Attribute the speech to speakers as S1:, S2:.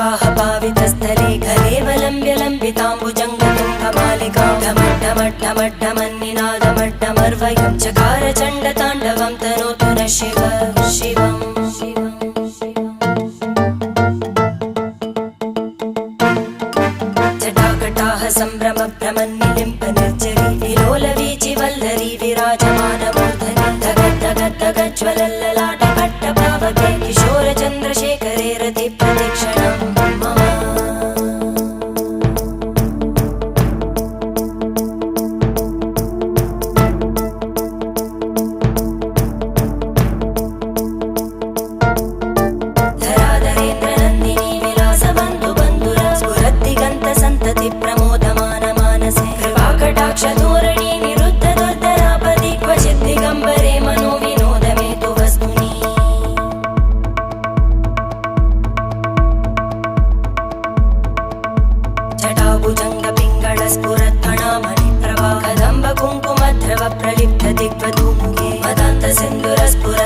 S1: जटाटवीगलज्जलप्रवाहपावितस्थले घलेवलम्ब्य लम्बिताम्बुजङ्गतुङ्गमालिकां ढमड्ढमड्ढमड्ढमन्निनादमड्ढमर्वयं चकार चण्डताण्डवं तनोतु नः शिव शिवम् जटाकटाः सम्भ्रमभ्रमन्निलिम्प निर्जरी विलोलवीचि वल्लरी विराजमानमूर्धनि धगद्धगद्धगज्ज्वलल्ललाटकट्टपावके किशोरचन्द्रशेखरे रतिप्रतिक्षणं मम धराधरेन्द्रनन्दिनी विलासबन्धुबन्धुर स्फुरद्दिगन्तसन्तति प्रमोदमानमानसे कृपाकटाक्षधोरणी निरुद्धदुर्धरापदि क्वचिद्दिगम्बरे मनोविनोदमेतु वस्तुनि जटाभुजङ्गपिङ्गळस्फुरत्फणामणिप्रभा कदम्बकुङ्कुमद्रव प्रलिप्तदिग्वधूमुखे मदान्तसिन्धुरस्फुर